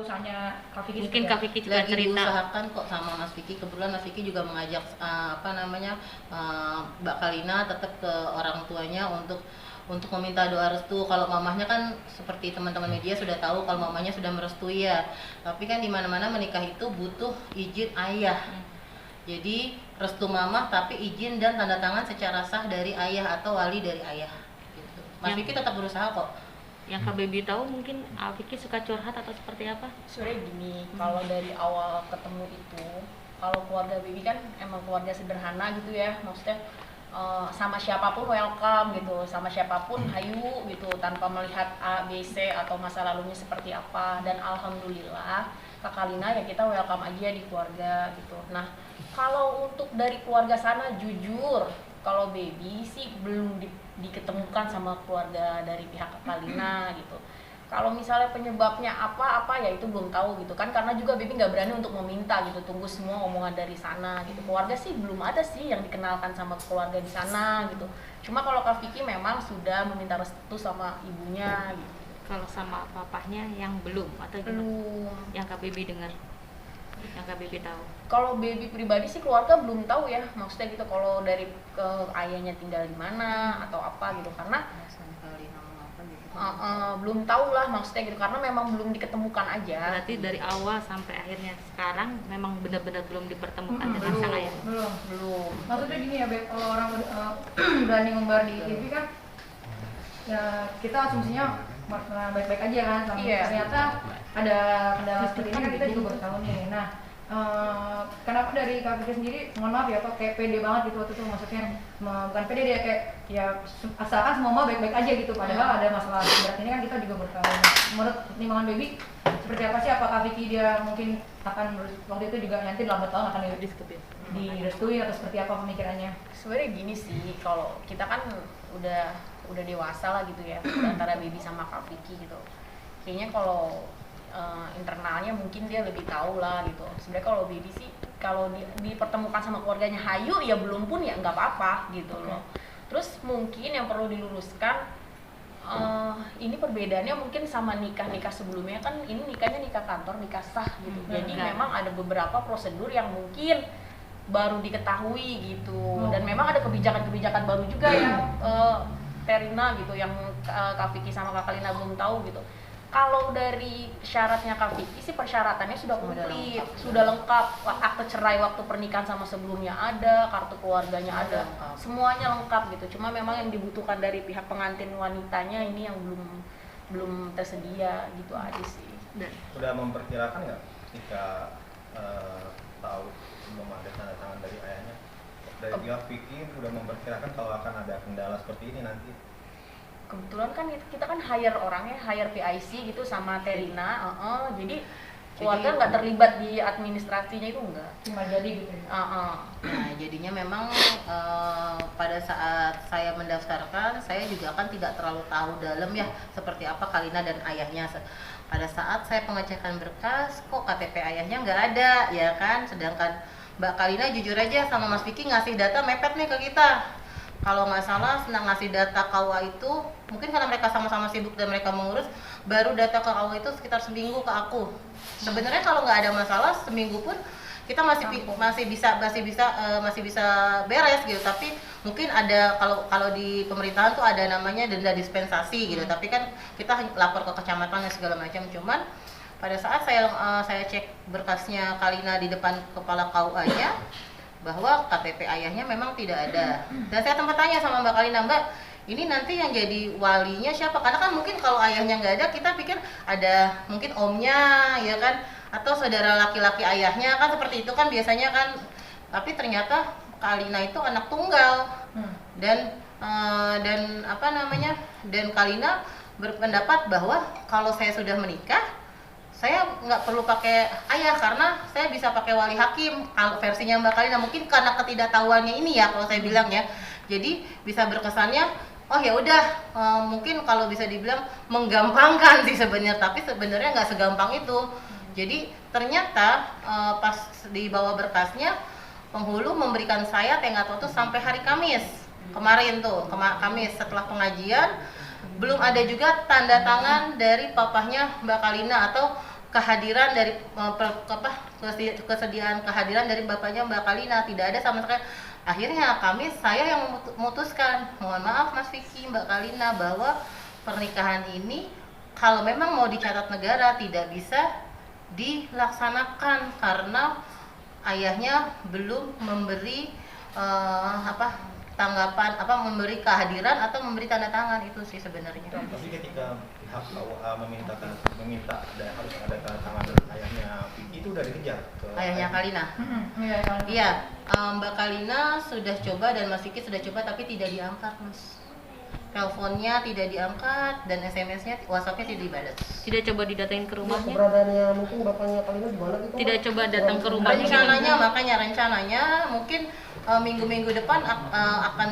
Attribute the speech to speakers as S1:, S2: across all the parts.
S1: usahanya Kak Vicky?
S2: Mungkin Kak Vicky juga
S3: lagi
S2: cerita.
S3: diusahakan kok sama Mas Vicky. Kebetulan Mas Vicky juga mengajak Mbak Kalina tetap ke orang tuanya untuk meminta doa restu. Kalau mamahnya kan seperti teman-teman media sudah tahu kalau mamanya sudah merestui ya. Tapi kan di mana-mana menikah itu butuh izin ayah. Jadi restu mamah tapi izin dan tanda tangan secara sah dari ayah atau wali dari ayah. Gitu. Mas Vicky tetap berusaha kok.
S2: Yang Kak Baby tahu mungkin Vicky suka curhat atau seperti apa?
S1: Sebenarnya gini, kalau dari awal ketemu itu, kalau keluarga Baby kan emang keluarga sederhana gitu ya, maksudnya sama siapapun welcome gitu, sama siapapun hayu gitu, tanpa melihat A, B, C atau masa lalunya seperti apa. Dan alhamdulillah Kak Kalina ya kita welcome aja di keluarga gitu. Nah kalau untuk dari keluarga sana jujur, kalau Baby sih belum diketemukan sama keluarga dari pihak Kak Kalina gitu. Kalau misalnya penyebabnya apa ya itu belum tahu gitu kan, karena juga Baby nggak berani untuk meminta gitu, tunggu semua omongan dari sana gitu. Keluarga sih belum ada sih yang dikenalkan sama keluarga di sana gitu. Cuma kalau Kak Vicky memang sudah meminta restu sama ibunya gitu.
S2: Kalau sama papahnya yang belum atau gimana?
S1: Belum.
S2: Yang Kak Baby dengar, yang Kak Baby tahu.
S1: Kalau Baby pribadi sih keluarga belum tahu ya, maksudnya gitu kalau dari ke ayahnya tinggal di mana atau apa gitu, karena belum tahu lah maksudnya gitu, karena memang belum diketemukan aja.
S2: Berarti dari awal sampai akhirnya sekarang memang benar-benar belum dipertemukan dengan sang ayah.
S1: Belum.
S4: Maksudnya gini ya Beb, kalau orang berani ngumbar di TV kan ya kita asumsinya baik-baik aja kan, sama ternyata ada kendala seperti ini kan kita juga baru tahu nih. Nah kenapa dari Kak Vicky sendiri, mohon maaf ya kok kayak pede banget gitu waktu itu, maksudnya bukan pede dia kayak ya asalkan semua baik-baik aja gitu, padahal ada masalah berat ini kan kita juga baru tahu. Menurut pertimbangan Baby seperti apa sih, apakah Vicky dia mungkin akan waktu itu juga nanti lambat tahun akan direstui atau seperti apa pemikirannya?
S1: Sebenarnya gini sih, kalau kita kan udah dewasa lah gitu ya, antara Baby sama Kak Vicky gitu. Kayaknya kalau internalnya mungkin dia lebih tahu lah gitu. Sebenarnya kalau Baby sih kalau dipertemukan sama keluarganya hayu ya belum pun ya nggak apa-apa gitu loh. Terus mungkin yang perlu diluruskan, ini perbedaannya mungkin sama nikah sebelumnya kan, ini nikahnya nikah kantor, nikah sah gitu. Jadi memang ada beberapa prosedur yang mungkin baru diketahui gitu. Dan memang ada kebijakan-kebijakan baru juga yang Terina gitu, yang Kak Vicky sama Kak Kalina belum tahu gitu. Kalau dari syaratnya Kak Vicky sih persyaratannya sudah komplit, sudah lengkap. Akte cerai waktu pernikahan sama sebelumnya ada, kartu keluarganya ada, semuanya lengkap gitu. Cuma memang yang dibutuhkan dari pihak pengantin wanitanya ini yang belum tersedia gitu aja sih.
S5: Sudah memperkirakan nggak ketika tahu belum ada tanda tangan dari ayahnya, dari pihak Vicky sudah memperkirakan kalau akan ada kendala seperti ini nanti?
S1: Kebetulan kan kita kan hire orangnya, hire PIC gitu sama Terina, jadi keluarga nggak terlibat di administrasinya itu enggak.
S4: Cuma jadi gitu.
S3: Nah jadinya memang pada saat saya mendaftarkan, saya juga kan tidak terlalu tahu dalam ya seperti apa Kalina dan ayahnya. Pada saat saya pengecekan berkas, kok KTP ayahnya nggak ada ya kan, sedangkan Mbak Kalina jujur aja sama Mas Vicky ngasih data mepet nih ke kita. Kalau nggak salah senang ngasih data KUA itu, mungkin karena mereka sama-sama sibuk dan mereka mengurus, baru data ke KUA itu sekitar seminggu ke aku. Sebenarnya kalau nggak ada masalah seminggu pun kita masih bisa beres gitu. Tapi mungkin ada kalau di pemerintahan tuh ada namanya denda dispensasi gitu. Tapi kan kita lapor ke kecamatan dan segala macam. Cuman pada saat saya cek berkasnya Kalina di depan kepala KUA-nya, bahwa KTP ayahnya memang tidak ada. Dan saya tempat tanya sama Mbak Kalina, Mbak, ini nanti yang jadi walinya siapa? Karena kan mungkin kalau ayahnya nggak ada, kita pikir ada mungkin omnya, ya kan? Atau saudara laki-laki ayahnya, kan seperti itu kan biasanya kan. Tapi ternyata Kalina itu anak tunggal. Dan dan Kalina berpendapat bahwa kalau saya sudah menikah, saya nggak perlu pakai ayah karena saya bisa pakai wali hakim. Kalau versinya Mbak Kalina mungkin karena ketidaktahuannya ini ya, kalau saya bilang ya, jadi bisa berkesannya oh ya udah mungkin kalau bisa dibilang menggampangkan sih sebenarnya, tapi sebenarnya nggak segampang itu. Jadi ternyata pas dibawa berkasnya, penghulu memberikan saya tenggat waktu sampai hari Kamis kemarin tuh, Kamis setelah pengajian. Belum ada juga tanda tangan dari papahnya Mbak Kalina atau kehadiran dari kesediaan kehadiran dari bapaknya Mbak Kalina, tidak ada sama sekali. Akhirnya saya yang memutuskan, mohon maaf Mas Vicky, Mbak Kalina, bahwa pernikahan ini kalau memang mau dicatat negara tidak bisa dilaksanakan karena ayahnya belum memberi tanggapan, memberi kehadiran atau memberi tanda tangan. Itu sih sebenarnya.
S5: Tapi ketika pihak KUA meminta harus ada tanda tangan ayahnya Vicky, itu udah dikejar ke
S3: Ayahnya Kalina. Iya, Mbak Kalina sudah coba dan Mas Vicky sudah coba tapi tidak diangkat, Mas. Teleponnya tidak diangkat dan SMS-nya, WhatsApp-nya tidak dibalas.
S2: Tidak coba didatengin ke rumahnya.
S6: Keberadaannya mungkin bapaknya Kalina di mana gitu?
S2: Tidak coba datang ke rumahnya.
S3: Rencananya mungkin minggu-minggu depan akan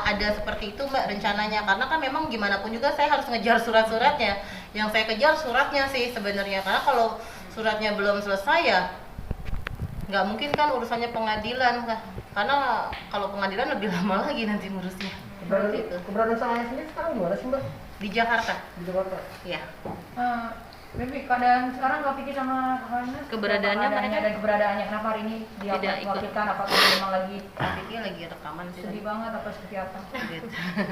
S3: ada seperti itu Mbak, rencananya, karena kan memang gimana pun juga saya harus ngejar surat-suratnya. Yang saya kejar suratnya sih sebenarnya, karena kalau suratnya belum selesai ya nggak mungkin kan urusannya pengadilan, karena kalau pengadilan lebih lama lagi nanti ngurusnya.
S6: Keberadaan sang ayah sendiri sekarang di mana sih Mbak?
S3: Di Jakarta.
S6: Di Jakarta.
S3: Iya.
S4: Baby, keadaan sekarang nggak pikir sama Kalina?
S2: Keberadaannya mereka
S4: dan keberadaannya kenapa hari ini dia
S2: tidak ikut.
S4: wakilkan? Apakah memang lagi
S3: Vicky lagi rekaman sih.
S4: sedih banget apa seperti apa?
S3: Gitu.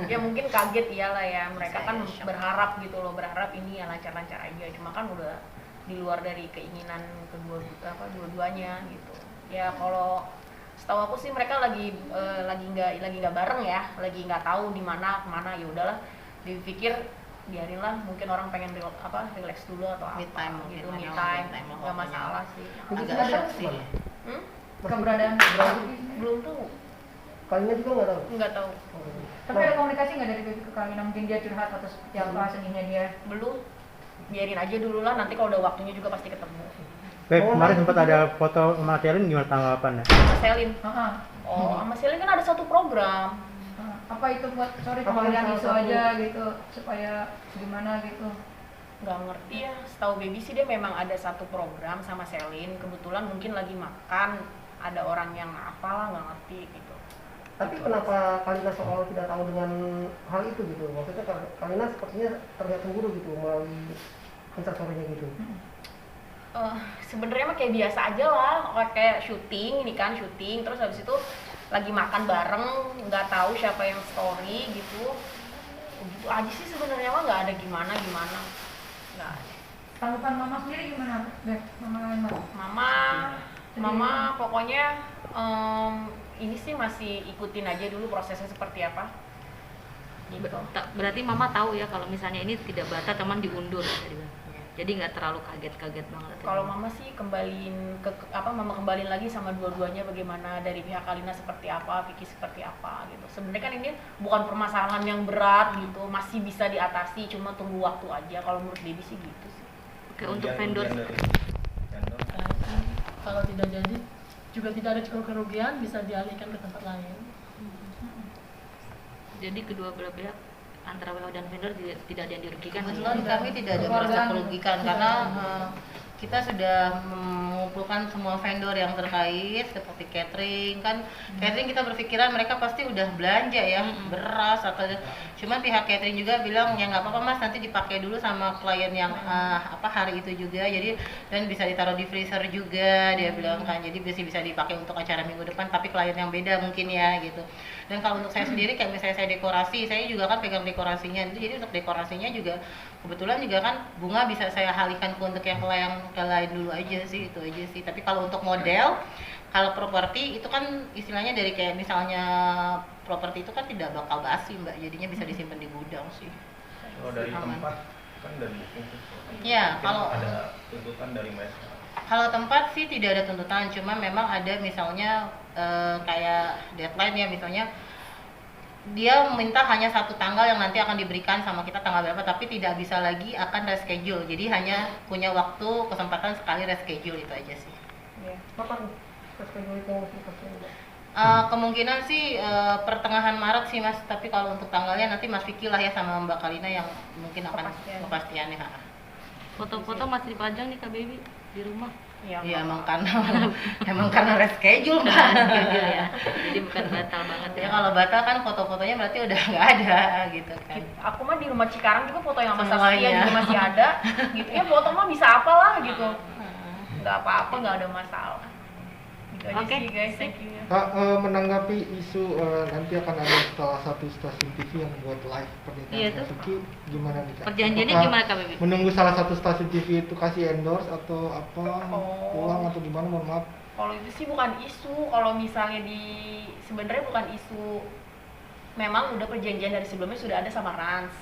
S1: Ya mungkin kaget iyalah ya, mereka
S3: Saya
S1: kan
S3: shock.
S1: berharap gitu loh, berharap ini ya lancar-lancar aja, cuma kan udah di luar dari keinginan dua-duanya gitu. Ya kalau setahu aku sih mereka lagi nggak bareng ya, lagi nggak tahu di mana kemana. Ya udahlah, dipikir biarinlah, mungkin orang pengen relax dulu atau apa
S3: Me time mungkin,
S1: gitu, me
S3: makanya
S1: time,
S3: me time
S1: nggak masalah sih.
S3: Agak shock sih.
S4: Keberadaan
S1: Belum tuh,
S6: Kalina juga nggak tahu.
S1: nggak tahu,
S4: tapi ada komunikasi nggak dari Baby ke Kalina? Mungkin dia curhat atau seperti apa sedihnya dia?
S1: belum. Biarin aja dulu lah, nanti kalau udah waktunya juga pasti ketemu.
S7: Kemarin sempat ada foto sama Selin, gimana tanggapannya?
S1: Sama Selin.
S4: Heeh.
S1: Oh, sama Selin kan ada satu program.
S4: Apa itu buat pemilihan isu aja gitu supaya gimana gitu?
S1: Nggak ngerti ya, setahu Baby sih dia memang ada satu program sama Selin, kebetulan mungkin lagi makan, ada orang yang apalah nggak ngerti gitu.
S6: Tapi kenapa Kalina soal tidak tahu dengan hal itu gitu? Maksudnya Kalina sepertinya terlihat cemburu gitu melalui instastory-nya gitu.
S1: Sebenarnya mah kayak biasa aja lah, kayak syuting, ini kan syuting, terus habis itu lagi makan bareng, nggak tahu siapa yang story gitu. Gitu aja sih sebenarnya mah, nggak ada gimana, nggak ada.
S4: Tanggapan mama sendiri gimana, Beb?
S1: Mama pokoknya ini sih masih ikutin aja dulu prosesnya seperti apa. Gitu.
S2: Berarti mama tahu ya kalau misalnya ini tidak batal, teman diundur. Jadi nggak terlalu kaget banget.
S1: Kalau mama sih mama kembaliin lagi sama dua-duanya, bagaimana dari pihak Kalina seperti apa, Vicky seperti apa gitu. Sebenarnya kan ini bukan permasalahan yang berat gitu, masih bisa diatasi, cuma tunggu waktu aja. Kalau menurut Baby sih gitu sih.
S2: Oke, untuk vendor
S8: kalau tidak jadi juga tidak ada kerugian, bisa dialihkan ke tempat lain.
S2: jadi kedua belah pihak antara WHO dan vendor tidak ada yang dirugikan.
S3: Kebetulan kami tidak ada merasa merugikan karena kita sudah mengumpulkan semua vendor yang terkait seperti catering kan. Catering kita berpikiran mereka pasti udah belanja ya, beras atau cuman pihak catering juga bilang ya nggak apa-apa Mas, nanti dipakai dulu sama klien yang hari itu juga, jadi dan bisa ditaruh di freezer juga dia bilang kan, jadi bisa dipakai untuk acara minggu depan tapi klien yang beda mungkin ya gitu. Dan kalau untuk saya sendiri kayak misalnya saya dekorasi, saya juga kan pegang dekorasinya itu, jadi untuk dekorasinya juga kebetulan juga kan bunga bisa saya alihkan ke untuk yang lain dulu aja sih, itu aja sih. Tapi kalau untuk model, kalau properti itu kan istilahnya dari kayak misalnya properti itu kan tidak bakal basi Mbak, jadinya bisa disimpan di gudang sih.
S5: Kalau dari
S3: Aman.
S5: tempat kan dari booking tuh.
S3: Ya,
S5: Mungkin
S3: kalau
S5: ada tuntutan dari mereka.
S3: Kalau tempat sih tidak ada tuntutan, cuma memang ada misalnya kayak deadline ya, misalnya dia minta hanya satu tanggal yang nanti akan diberikan sama kita tanggal berapa, tapi tidak bisa lagi akan reschedule, jadi hanya punya waktu kesempatan sekali reschedule, itu aja sih.
S1: Iya.
S6: Kapan reschedule itu mesti dipastikan?
S3: Kemungkinan sih pertengahan Maret sih Mas, tapi kalau untuk tanggalnya nanti Mas Vicky lah ya sama Mbak Kalina yang mungkin akan
S1: Kepastian.
S3: kepastiannya.
S2: Foto-foto masih dipajang nih Kak Baby di rumah.
S1: Ya,
S3: Ya emang karena reschedule kan.
S2: Schedule ya. Jadi bukan batal banget
S3: Ya
S2: ya.
S3: kalau batal kan foto-fotonya berarti udah nggak ada gitu kan.
S1: aku mah di rumah Cikarang juga foto yang sama
S3: Semuanya.
S1: Saskia juga masih ada gitu ya, foto mah bisa apalah gitu, nggak apa-apa, nggak ada masalah gitu aja
S2: Oke,
S1: sih guys. Thank you.
S6: Kak, menanggapi isu nanti akan ada salah satu stasiun TV yang buat live pernikahan
S2: Iya tuh.
S6: Vicky, gimana nih Kak?
S2: Perjanjiannya
S6: Apakah
S2: gimana Kak Bibi?
S6: menunggu salah satu stasiun TV itu kasih endorse atau apa
S1: Oh.
S6: ulang atau gimana, mohon maaf.
S1: Kalau itu sih bukan isu, kalau misalnya sebenarnya bukan isu, memang udah perjanjian dari sebelumnya sudah ada sama Rans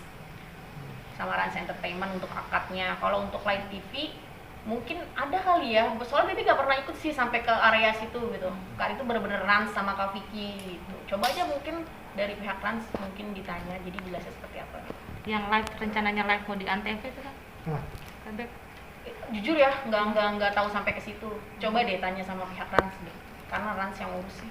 S1: Entertainment untuk akadnya. Kalau untuk live TV mungkin ada kali ya, soalnya Bibi gak pernah ikut sih sampai ke area situ gitu. Kali itu bener-bener Rans sama Kak Vicky gitu. Coba aja mungkin dari pihak Rans mungkin ditanya, jadi jelasnya seperti apa.
S2: Yang live, rencananya live mau di Antv itu kan?
S6: Nah,
S2: Kak Beb?
S1: Jujur ya, nggak tahu sampai ke situ. Coba deh tanya sama pihak Rans deh, karena Rans yang urus sih.